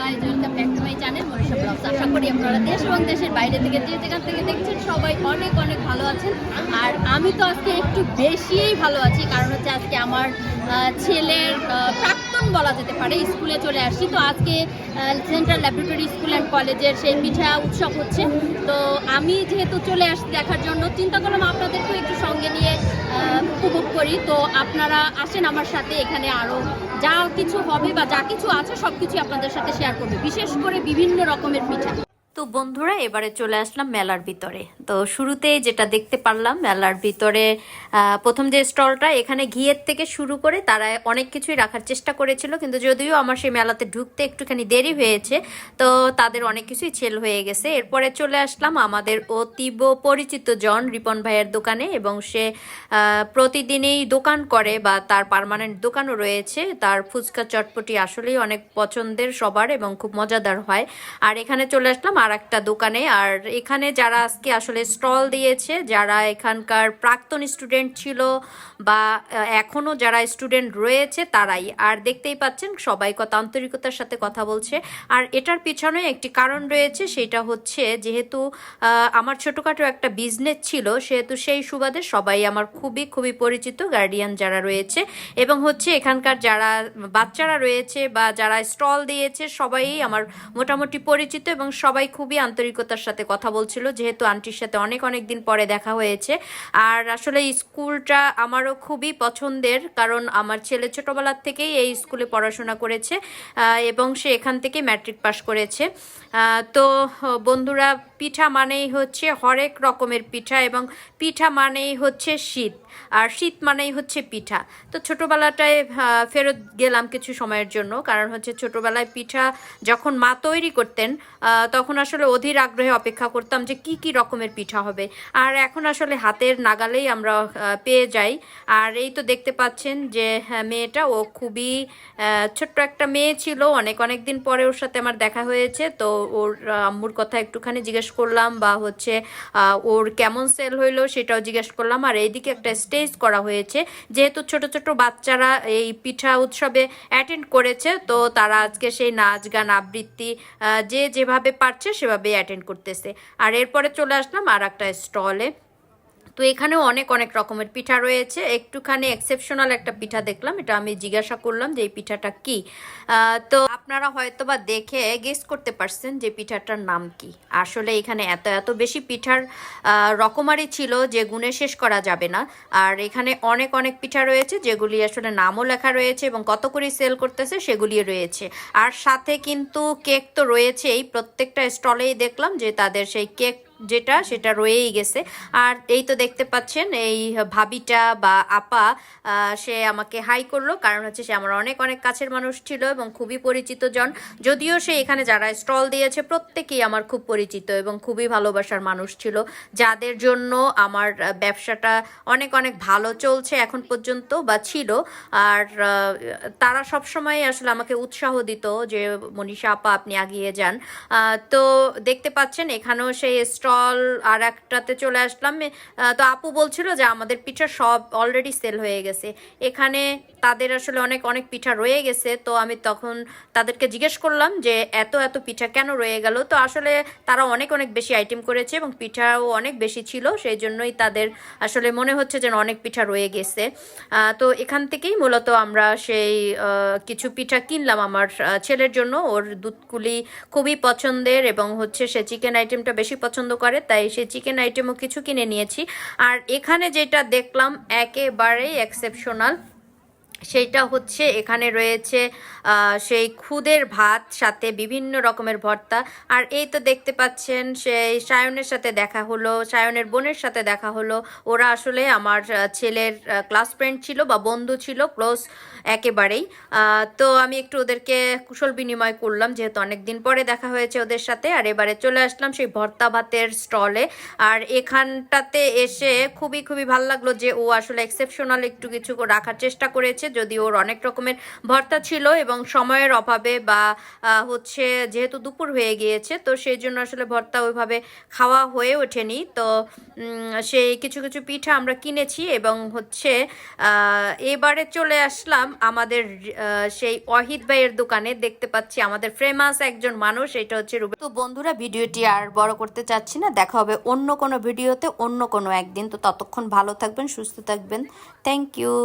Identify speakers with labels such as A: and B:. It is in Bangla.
A: Guys, welcome back to my channel Manisha vlogs. আশা করি আপনারা দেশ এবং দেশের বাইরে থেকে যে যেখান থেকে দেখছেন সবাই অনেক অনেক ভালো আছেন। আর আমি তো আজকে একটু বেশিই ভালো আছি, কারণ হচ্ছে আজকে আমার ছেলের প্রাক্তন বলা যেতে পারে স্কুলে চলে আসছি। তো আজকে সেন্ট্রাল ল্যাবরেটরি স্কুল অ্যান্ড কলেজের সেই পিঠা উৎসব হচ্ছে। তো আমি যেহেতু চলে আসছি দেখার জন্য, চিন্তা করলাম আপনাদেরকেও একটু সঙ্গে নিয়ে উপভোগ করি। তো আপনারা আসেন আমার সাথে, এখানে আরও যা কিছু হবে বা যা কিছু আছে সব কিছু আপনাদের সাথে শেয়ার করবে, বিশেষ করে বিভিন্ন রকমের পিঠা। তো বন্ধুরা, এবারে চলে আসলাম মেলার ভিতরে। তো শুরুতে যেটা দেখতে পারলাম মেলার ভিতরে, প্রথম যে স্টলটা, এখানে ঘিয়ের থেকে শুরু করে তারা অনেক কিছুই রাখার চেষ্টা করেছিল, কিন্তু যদিও আমার সেই মেলাতে ঢুকতে একটুখানি দেরি হয়েছে, তো তাদের অনেক কিছুই সেল হয়ে গেছে। এরপরে চলে আসলাম আমাদের অতীব পরিচিত জন রিপন ভাইয়ের দোকানে, এবং সে প্রতিদিনই দোকান করে বা তার পার্মানেন্ট দোকানও রয়েছে। তার ফুচকা চটপটি আসলেই অনেক পছন্দের সবার এবং খুব মজাদার হয়। আর এখানে চলে আসলাম আর একটা দোকানে। আর এখানে যারা আজকে আসলে স্টল দিয়েছে, যারা এখানকার প্রাক্তন স্টুডেন্ট ছিল বা এখনও যারা স্টুডেন্ট রয়েছে তারাই। আর দেখতেই পাচ্ছেন সবাই কত আন্তরিকতার সাথে কথা বলছে। আর এটার পিছনে একটি কারণ রয়েছে, সেটা হচ্ছে যেহেতু আমার ছোটোখাটো একটা বিজনেস ছিল, সেহেতু সেই সুবাদে সবাই আমার খুবই খুবই পরিচিত, গার্ডিয়ান যারা রয়েছে এবং হচ্ছে এখানকার যারা বাচ্চারা রয়েছে বা যারা স্টল দিয়েছে সবাই আমার মোটামুটি পরিচিত, এবং সবাই খুবই আন্তরিকতার সাথে কথা বলছিল, যেহেতু আন্টির সাথে অনেক অনেক দিন পরে দেখা হয়েছে। আর আসলে স্কুলটা আমারও খুবই পছন্দের, কারণ আমার ছেলে ছোটোবেলার থেকেই এই স্কুলে পড়াশোনা করেছে এবং সে এখান থেকে ম্যাট্রিক পাস করেছে। তো বন্ধুরা, পিঠা মানেই হচ্ছে হরেক রকমের পিঠা, এবং পিঠা মানেই হচ্ছে শীত, আর শীত মানেই হচ্ছে পিঠা। তো ছোটোবেলাটায় ফেরত গেলাম কিছু সময়ের জন্য, কারণ হচ্ছে ছোটোবেলায় পিঠা যখন মা তৈরি করতেন তখন আসলে অধীর আগ্রহে অপেক্ষা করতাম যে কি কি রকমের পিঠা হবে। আর এখন আসলে হাতের নাগালেই আমরা পেয়ে যাই। আর এই তো দেখতে পাচ্ছেন যে মেয়েটা, ও খুবই ছোট্ট একটা মেয়ে ছিল, অনেক অনেক দিন পরে ওর সাথে আমার দেখা হয়েছে। তো ওর আম্মুর কথা একটুখানি জিজ্ঞেস করলাম, বা হচ্ছে ওর কেমন সেল হইলো সেটাও জিজ্ঞেস করলাম। আর এইদিকে একটা স্টেজ করা হয়েছে, যেহেতু ছোট ছোট বাচ্চারা এই পিঠা উৎসবে অ্যাটেন্ড করেছে, তো তারা আজকে সেই নাচ গান আবৃত্তি যে যেভাবে পারছে সেভাবে অ্যাটেন্ড করতেছে। আর এরপরে চলে আসলাম আর একটা স্টলে। তো এখানেও অনেক অনেক রকমের পিঠা রয়েছে। একটুখানি এক্সেপশনাল একটা পিঠা দেখলাম, এটা আমি জিজ্ঞাসা করলাম যে এই পিঠাটা কি। তো আপনারা হয়তো বা দেখে গেস করতে পারছেন যে পিঠাটার নাম কি। আসলে এখানে এত এত বেশি পিঠার রকমারি ছিল যে গুণে শেষ করা যাবে না। আর এখানে অনেক অনেক পিঠা রয়েছে, যেগুলি আসলে নামও লেখা রয়েছে এবং কত করে সেল করতেছে সেগুলি রয়েছে। আর সাথে কিন্তু কেক তো রয়েছেই, প্রত্যেকটা স্টলেই দেখলাম যে তাদের সেই কেক যেটা সেটা রয়েই গেছে। আর এই তো দেখতে পাচ্ছেন এই ভাবিটা বা আপা, সে আমাকে হাই করলো, কারণ হচ্ছে সে আমার অনেক অনেক কাছের মানুষ ছিল এবং খুবই পরিচিত জন। যদিও সে এখানে যারা স্টল দিয়েছে প্রত্যেকেই আমার খুব পরিচিত এবং খুবই ভালোবাসার মানুষ ছিল, যাদের জন্য আমার ব্যবসাটা অনেক অনেক ভালো চলছে এখন পর্যন্ত বা ছিল। আর তারা সবসময় আসলে আমাকে উৎসাহ দিত যে মনীষা আপা আপনি এগিয়ে যান। তো দেখতে পাচ্ছেন এখানেও সেই স্টল আর একটাতে চলে আসলাম। তো আপু বলছিল যে আমাদের পিঠা সব অলরেডি সেল হয়ে গেছে, এখানে তাদের আসলে অনেক অনেক পিঠা রয়ে গেছে। তো আমি তখন তাদেরকে জিজ্ঞেস করলাম যে এত এত পিঠা কেন রয়ে গেল। তো আসলে তারা অনেক অনেক বেশি আইটেম করেছে এবং পিঠাও অনেক বেশি ছিল, সেই জন্যই তাদের আসলে মনে হচ্ছে যেন অনেক পিঠা রয়ে গেছে। তো এখান থেকেই মূলত আমরা সেই কিছু পিঠা কিনলাম আমার ছেলের জন্য। ওর দুধকুলি খুবই পছন্দের এবং হচ্ছে সে চিকেন আইটেমটা বেশি পছন্দ করে, তাই সে চিকেন আইটেমও কিছু কিনে নিয়েছি। আর এখানে যেটা দেখলাম একেবারেই এক্সেপশনাল, সেইটা হচ্ছে এখানে রয়েছে সেই খুদের ভাত, সাথে বিভিন্ন রকমের ভর্তা। আর এই তো দেখতে পাচ্ছেন সেই সায়নের সাথে দেখা হলো, সায়নের বোনের সাথে দেখা হলো। ওরা আসলে আমার ছেলের ক্লাস ফ্রেন্ড ছিল বা বন্ধু ছিল, ক্লোজ একেবারেই। তো আমি একটু ওদেরকে কুশল বিনিময় করলাম, যেহেতু অনেক দিন পরে দেখা হয়েছে ওদের সাথে। আর এবারে চলে আসলাম সেই ভর্তা ভাতের স্টলে। আর এখানটাতে এসে খুবই খুবই ভালো লাগলো যে ও আসলে এক্সেপশনাল একটু কিছু রাখার চেষ্টা করেছে,
B: দিয়েছে, যদি ওর অনেক রকমের ভর্তা ছিল এবং সময়ের অভাবে বা হচ্ছে যেহেতু দুপুর হয়ে গিয়েছে তো সেই জন্য আসলে ভর্তা ওইভাবে খাওয়া হয়ে ওঠেনি। তো সেই কিছু কিছু পিঠা আমরা কিনেছি এবং হচ্ছে এবারে চলে আসলাম আমাদের সেই ওয়াহিদ ভাইয়ের দোকানে। দেখতে পাচ্ছি আমাদের ফেমাস একজন মানুষ, এটা হচ্ছে রুবেল। তো বন্ধুরা, ভিডিওটি আর বড় করতে চাচ্ছি না, দেখা হবে অন্য কোনো ভিডিওতে অন্য কোনো একদিন। তো ততক্ষণ ভালো থাকবেন, সুস্থ থাকবেন। Thank you.